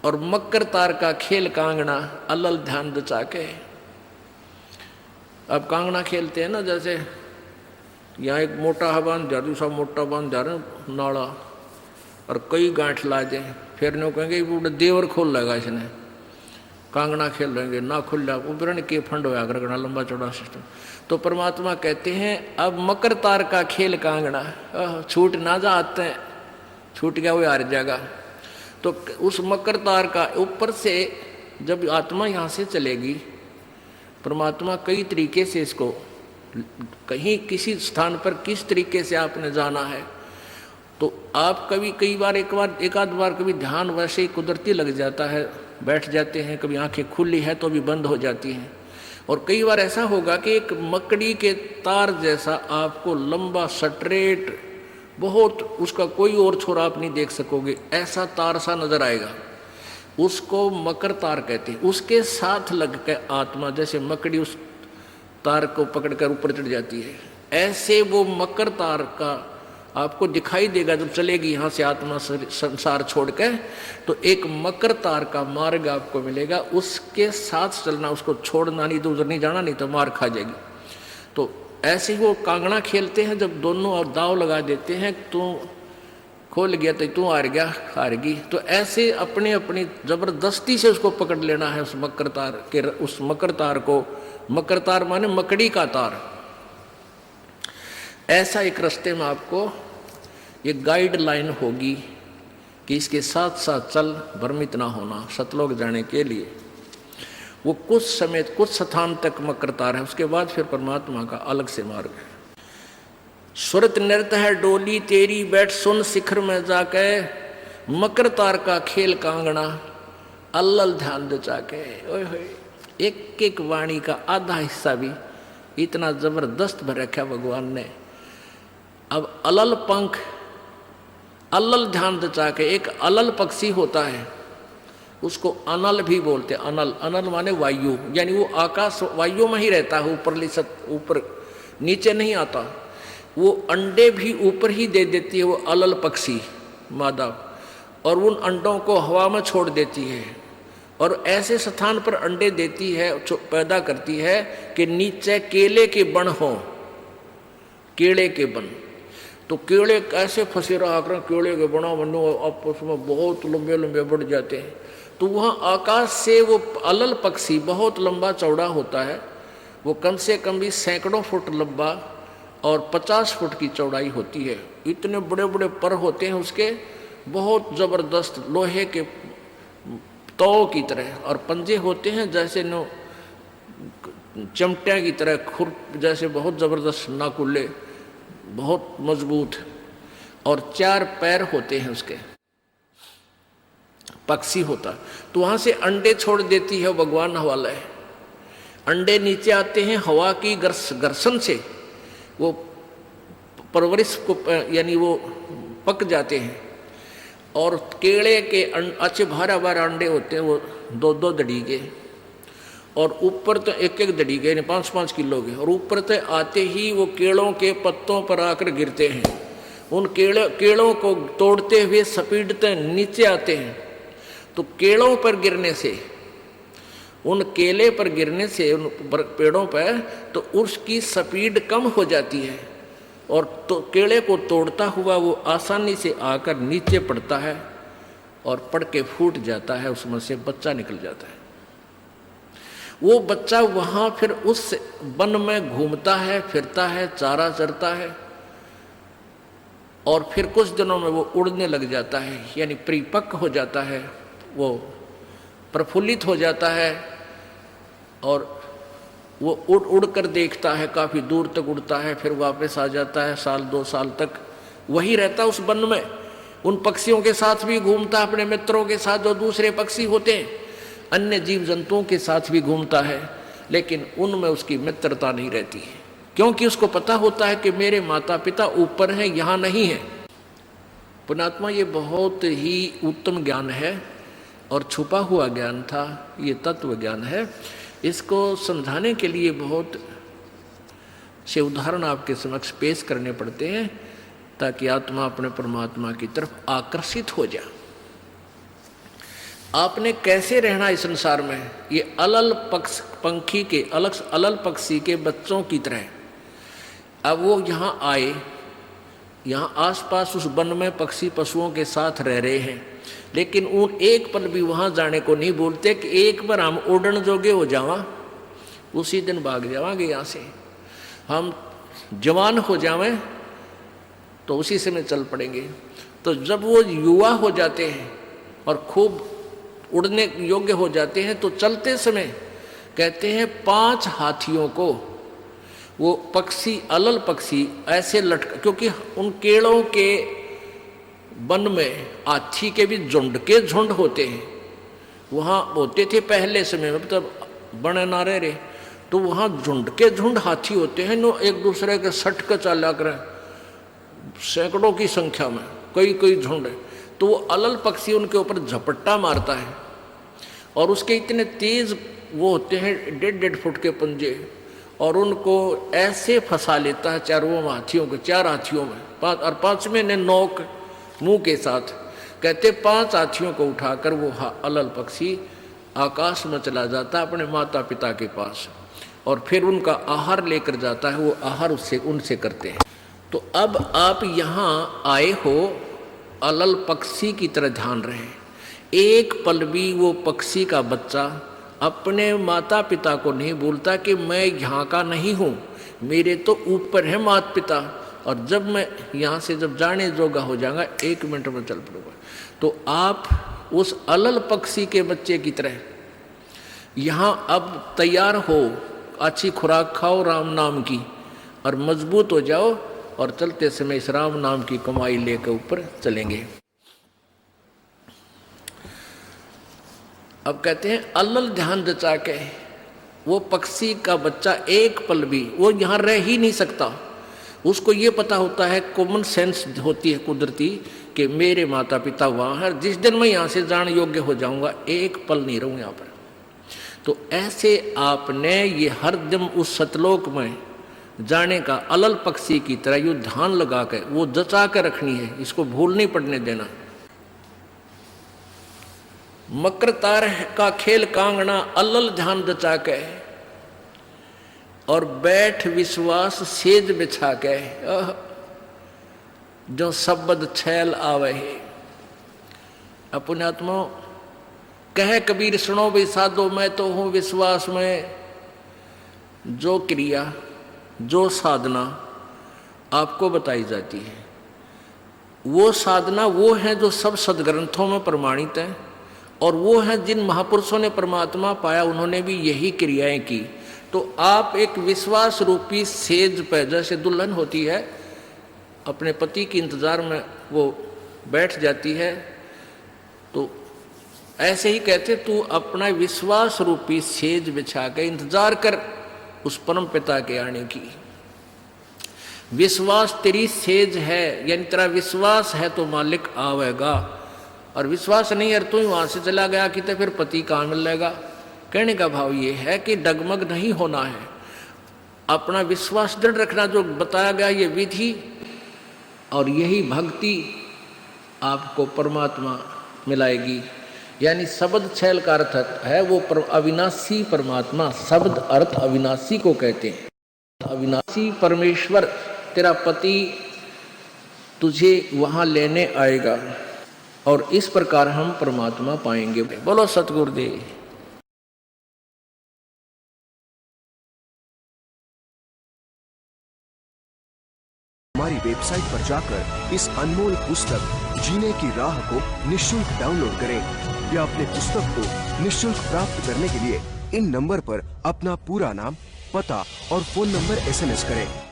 और मकर तार का खेल कांगना अलल ध्यान दचा के। अब कांगना खेलते हैं ना, जैसे यहाँ एक मोटा हा बांध जा, दूसरा मोटा बांध जा रहे नाड़ा, और कई गांठ ला दे, फिर नो कहेंगे बूढ़ा देवर खोल लेगा इसने, कांगना खेल रहेंगे ना खुल जा उबरण के फंड होया करना लंबा चौड़ा सिस्टम। तो परमात्मा कहते हैं अब मकर तार का खेल कांगना, छूट ना जाते हैं, छूट गया वो हार जाएगा। तो उस मकर तार का ऊपर से जब आत्मा यहाँ से चलेगी, परमात्मा कई तरीके से इसको कहीं किसी स्थान पर किस तरीके से आपने जाना है, तो आप कभी कई बार एक आध बार कभी ध्यान वैसे ही कुदरती लग जाता है, बैठ जाते हैं, कभी आंखें खुली है तो भी बंद हो जाती हैं, और कई बार ऐसा होगा कि एक मकड़ी के तार जैसा आपको लंबा स्ट्रेट बहुत, उसका कोई और छोर आप नहीं देख सकोगे, ऐसा तार सा नजर आएगा, उसको मकर तार कहते हैं। उसके साथ लग के आत्मा जैसे मकड़ी उस तार को पकड़कर ऊपर चढ़ जाती है, ऐसे वो मकर तार का आपको दिखाई देगा जब चलेगी यहाँ से आत्मा संसार छोड़ के, तो एक मकर तार का मार्ग आपको मिलेगा, उसके साथ चलना, उसको छोड़ना नहीं, तो उधर नहीं जाना, नहीं तो मार खा जाएगी। तो ऐसे ही वो कांगड़ा खेलते हैं, जब दोनों और दाव लगा देते हैं, तू खोल गया तो तू हार गया, हारगी, तो ऐसे अपनी अपनी जबरदस्ती से उसको पकड़ लेना है उस मकर तार के, उस मकर तार को। मकर तार माने मकड़ी का तार। ऐसा एक रास्ते में आपको ये गाइडलाइन होगी कि इसके साथ साथ चल, भ्रमित ना होना सतलोक जाने के लिए। वो कुछ समय कुछ स्थान तक मकर तार है, उसके बाद फिर परमात्मा का अलग से मार्ग है। सुरत नृत्य है डोली तेरी, बैठ सुन शिखर में जाके, मकर तार का खेल कांगना अल्लल ध्यान दे जाके। ओए होए, एक एक वाणी का आधा हिस्सा भी इतना जबरदस्त भर रखा भगवान ने। अब अलल पंख, अलल ध्यान दचा के, एक अलल पक्षी होता है, उसको अनल भी बोलते हैं। अनल, अनल माने वायु, यानी वो आकाश वायु में ही रहता है, ऊपर नीचे नहीं आता, वो अंडे भी ऊपर ही दे देती है वो अलल पक्षी मादा, और उन अंडों को हवा में छोड़ देती है, और ऐसे स्थान पर अंडे देती है, पैदा करती है कि नीचे केले के बन हो, केले के बन। तो केले कैसे फंसे रहा कर, केले के बना बनो आपस में बहुत लंबे लंबे बढ़ जाते हैं। तो वहाँ आकाश से वो अलल पक्षी बहुत लंबा चौड़ा होता है, वो कम से कम भी सैकड़ों फुट लंबा और 50 फुट की चौड़ाई होती है। इतने बड़े बड़े पर होते हैं उसके, बहुत ज़बरदस्त लोहे के तौ की तरह, और पंजे होते हैं जैसे नो चमटिया की तरह, खुर जैसे बहुत ज़बरदस्त नाकुले, बहुत मजबूत, और 4 पैर होते हैं उसके, पक्षी होता। तो वहाँ से अंडे छोड़ देती है भगवान वाला है, अंडे नीचे आते हैं हवा की घर्षण से, वो परवरिश को यानी वो पक जाते हैं, और केले के अच्छे भारा भारा अंडे होते हैं, वो 2-2 दड़ी के, और ऊपर तो 1-1 दड़ी के, 5-5 किलो के, और ऊपर तो आते ही वो केलों के पत्तों पर आकर गिरते हैं। उन केलों को तोड़ते हुए सपीटते नीचे आते हैं। तो केलों पर गिरने से, उन केले पर गिरने से, उन पेड़ों पर, तो उसकी स्पीड कम हो जाती है, और तो केले को तोड़ता हुआ वो आसानी से आकर नीचे पड़ता है, और पड़ के फूट जाता है, उसमें से बच्चा निकल जाता है। वो बच्चा वहाँ फिर उस वन में घूमता है, फिरता है, चारा चरता है, और फिर कुछ दिनों में वो उड़ने लग जाता है, यानी परिपक्व हो जाता है, वो प्रफुल्लित हो जाता है, और वो उड़ उड़ कर देखता है, काफ़ी दूर तक उड़ता है, फिर वापस आ जाता है, 1-2 साल तक वही रहता है उस वन में। उन पक्षियों के साथ भी घूमता है, अपने मित्रों के साथ जो दूसरे पक्षी होते हैं, अन्य जीव जंतुओं के साथ भी घूमता है, लेकिन उनमें उसकी मित्रता नहीं रहती है, क्योंकि उसको पता होता है कि मेरे माता पिता ऊपर हैं, यहाँ नहीं है। पुण्यात्मा, ये बहुत ही उत्तम ज्ञान है और छुपा हुआ ज्ञान था, ये तत्व ज्ञान है। इसको समझाने के लिए बहुत से उदाहरण आपके समक्ष पेश करने पड़ते हैं, ताकि आत्मा अपने परमात्मा की तरफ आकर्षित हो जाए। आपने कैसे रहना इस संसार में, ये अलल पंखी के अलल पक्षी के बच्चों की तरह। अब वो यहाँ आए, यहाँ आसपास उस वन में पक्षी पशुओं के साथ रह रहे हैं, लेकिन उन एक पल भी वहाँ जाने को नहीं बोलते कि एक बार हम उड़न जोगे हो जावा, उसी दिन भाग जावांगे यहाँ से, हम जवान हो जावें तो उसी समय चल पड़ेंगे। तो जब वो युवा हो जाते हैं और खूब उड़ने योग्य हो जाते हैं तो चलते समय कहते हैं 5 हाथियों को वो पक्षी अलल पक्षी ऐसे लटक, क्योंकि उन केड़ों के वन में हाथी के भी झुंड के झुंड होते हैं, वहाँ होते थे पहले समय में, तब बने ना रहे, तो वहाँ झुंड के झुंड हाथी होते हैं, नो एक दूसरे के सट कर चला कर सैकड़ों की संख्या में, कई झुंड है। तो वो अलल पक्षी उनके ऊपर झपट्टा मारता है और उसके इतने तेज वो होते हैं 1.5 फुट के पंजे, और उनको ऐसे फंसा लेता है चारों हाथियों के, 4 हाथियों में, 5 और 5वें ने नोक मुंह के साथ, कहते 5 हाथियों को उठाकर वो अलल पक्षी आकाश में चला जाता है अपने माता पिता के पास, और फिर उनका आहार लेकर जाता है, वो आहार उससे उनसे करते हैं। तो अब आप यहाँ आए हो अलल पक्षी की तरह ध्यान रहे, एक पल भी वो पक्षी का बच्चा अपने माता पिता को नहीं बोलता कि मैं यहाँ का नहीं हूँ, मेरे तो ऊपर है माता पिता, और जब मैं यहाँ से जब जाने जोगा हो जाऊंगा 1 मिनट में चल पड़ूंगा। तो आप उस अलल पक्षी के बच्चे की तरह यहाँ अब तैयार हो, अच्छी खुराक खाओ राम नाम की, और मजबूत हो जाओ, और चलते समय इस राम नाम की कमाई लेकर ऊपर चलेंगे। अब कहते हैं अलल ध्यान जचा के वो पक्षी का बच्चा एक पल भी वो यहाँ रह ही नहीं सकता, उसको ये पता होता है, कॉमन सेंस होती है कुदरती, कि मेरे माता पिता वहाँ है, जिस दिन मैं यहाँ से जाने योग्य हो जाऊँगा 1 पल नहीं रहूँ यहाँ पर। तो ऐसे आपने ये हर दिन उस सतलोक में जाने का अलल पक्षी की तरह यू ध्यान लगा कर वो जचा कर रखनी है, इसको भूल नहीं पड़ने देना। मकर तार का खेल कांगना अलल ध्यान जचा के, और बैठ विश्वास सेज बिछा के, जो शब्द छैल आवे है। अपने आत्मा कह कबीर सुनो भी साधो, मैं तो हूँ विश्वास में, जो क्रिया जो साधना आपको बताई जाती है वो साधना वो है जो सब सदग्रंथों में प्रमाणित है, और वो है जिन महापुरुषों ने परमात्मा पाया उन्होंने भी यही क्रियाएं की। तो आप एक विश्वास रूपी सेज पे, जैसे दुल्हन होती है अपने पति के इंतजार में वो बैठ जाती है, तो ऐसे ही कहते तू अपना विश्वास रूपी सेज बिछा के इंतजार कर उस परम पिता के आने की। विश्वास तेरी सेज है, यानी तेरा विश्वास है तो मालिक आवेगा, और विश्वास नहीं है तू ही वहां से चला गया कि तो फिर पति कहाँ मिलेगा। कहने का भाव ये है कि डगमग नहीं होना है, अपना विश्वास दृढ़ रखना, जो बताया गया ये विधि और यही भक्ति आपको परमात्मा मिलाएगी। यानी शब्द छैल का अर्थ है वो अविनाशी परमात्मा, शब्द अर्थ अविनाशी को कहते हैं। अविनाशी परमेश्वर तेरा पति तुझे वहां लेने आएगा, और इस प्रकार हम परमात्मा पाएंगे। बोलो सतगुरुदेव। हमारी वेबसाइट पर जाकर इस अनमोल पुस्तक जीने की राह को निःशुल्क डाउनलोड करें, या अपने पुस्तक को निःशुल्क प्राप्त करने के लिए इन नंबर पर अपना पूरा नाम, पता और फोन नंबर SMS करें।